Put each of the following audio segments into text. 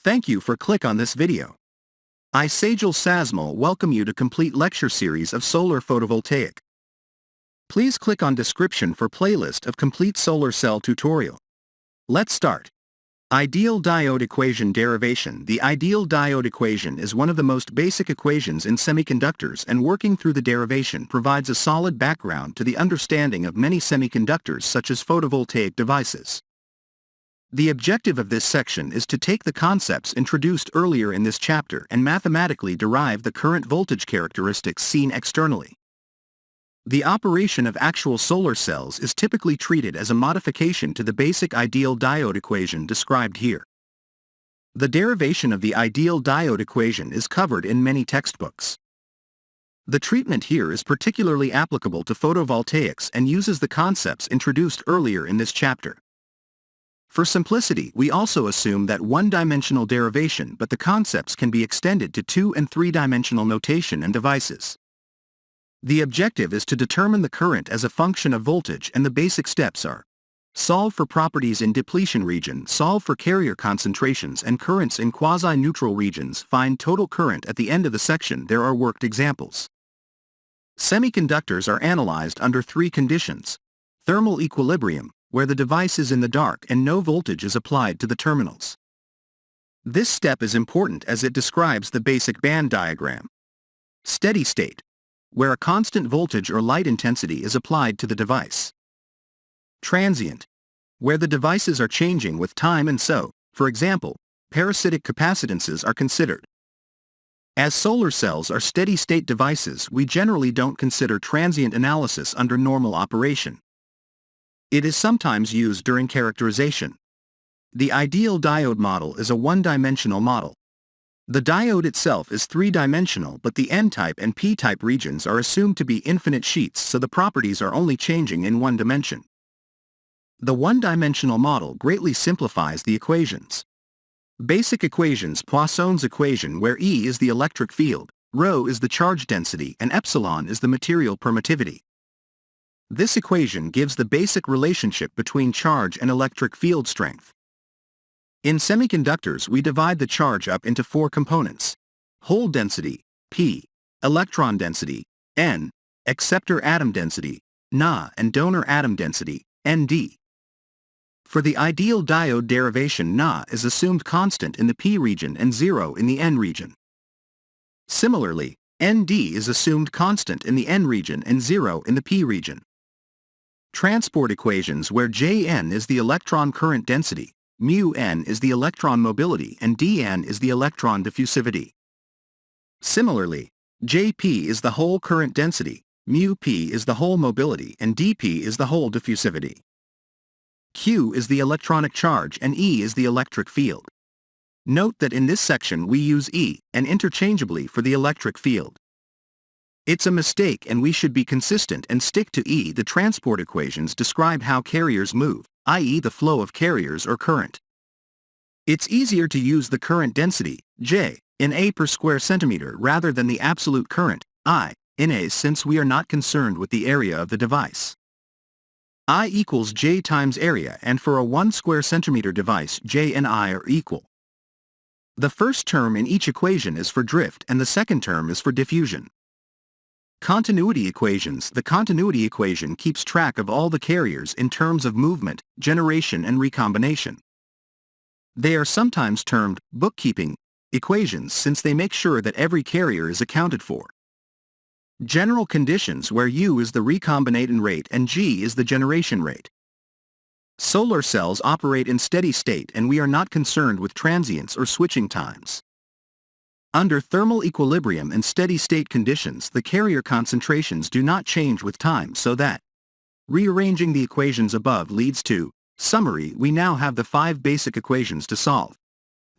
Thank you for click on this video. I Sasmal welcome you to complete lecture series of solar photovoltaic. Please click on description for playlist of complete solar cell tutorial. Let's start. Ideal diode equation derivation. The ideal diode equation is one of the most basic equations in semiconductors, and working through the derivation provides a solid background to the understanding of many semiconductors such as photovoltaic devices. The objective of this section is to take the concepts introduced earlier in this chapter and mathematically derive the current voltage characteristics seen externally. The operation of actual solar cells is typically treated as a modification to the basic ideal diode equation described here. The derivation of the ideal diode equation is covered in many textbooks. The treatment here is particularly applicable to photovoltaics and uses the concepts introduced earlier in this chapter. For simplicity, we also assume that one-dimensional derivation, but the concepts can be extended to two- and three-dimensional notation and devices. The objective is to determine the current as a function of voltage, and the basic steps are: solve for properties in depletion region, solve for carrier concentrations and currents in quasi-neutral regions, find total current. At the end of the section there are worked examples. Semiconductors are analyzed under three conditions: thermal equilibrium, where the device is in the dark and no voltage is applied to the terminals. This step is important as it describes the basic band diagram. Steady state, where a constant voltage or light intensity is applied to the device. Transient, where the devices are changing with time, and so, for example, parasitic capacitances are considered. As solar cells are steady-state devices, we generally don't consider transient analysis under normal operation. It is sometimes used during characterization. The ideal diode model is a one-dimensional model. The diode itself is three-dimensional, but the N-type and P-type regions are assumed to be infinite sheets, so the properties are only changing in one dimension. The one-dimensional model greatly simplifies the equations. Basic equations: Poisson's equation, where E is the electric field, ρ is the charge density, and epsilon is the material permittivity. This equation gives the basic relationship between charge and electric field strength. In semiconductors, we divide the charge up into four components: hole density, P, electron density, N, acceptor atom density, Na, and donor atom density, Nd. For the ideal diode derivation, Na is assumed constant in the P region and 0 in the N region. Similarly, Nd is assumed constant in the N region and 0 in the P region. Transport equations, where Jn is the electron current density, μn is the electron mobility, and Dn is the electron diffusivity. Similarly, Jp is the hole current density, μp is the hole mobility, and dp is the hole diffusivity. Q is the electronic charge, and E is the electric field. Note that in this section we use E and interchangeably for the electric field. It's a mistake, and we should be consistent and stick to E. The transport equations describe how carriers move, i.e. the flow of carriers or current. It's easier to use the current density, J, in A per square centimeter rather than the absolute current, I, in A, since we are not concerned with the area of the device. I equals J times area, and for a 1 square centimeter device, J and I are equal. The first term in each equation is for drift and the second term is for diffusion. Continuity equations. The continuity equation keeps track of all the carriers in terms of movement, generation, and recombination. They are sometimes termed bookkeeping equations since they make sure that every carrier is accounted for. General conditions, where U is the recombination rate and G is the generation rate. Solar cells operate in steady state, and we are not concerned with transients or switching times. Under thermal equilibrium and steady-state conditions, the carrier concentrations do not change with time, so that rearranging the equations above leads to summary. We now have the 5 basic equations to solve.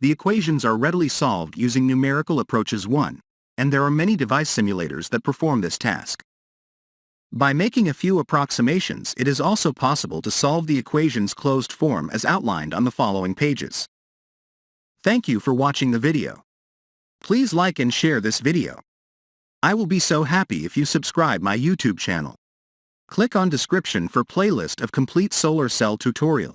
The equations are readily solved using numerical approaches 1, and there are many device simulators that perform this task. By making a few approximations, it is also possible to solve the equations closed form as outlined on the following pages. Thank you for watching the video. Please like and share this video. I will be so happy if you subscribe my YouTube channel. Click on description for playlist of complete solar cell tutorial.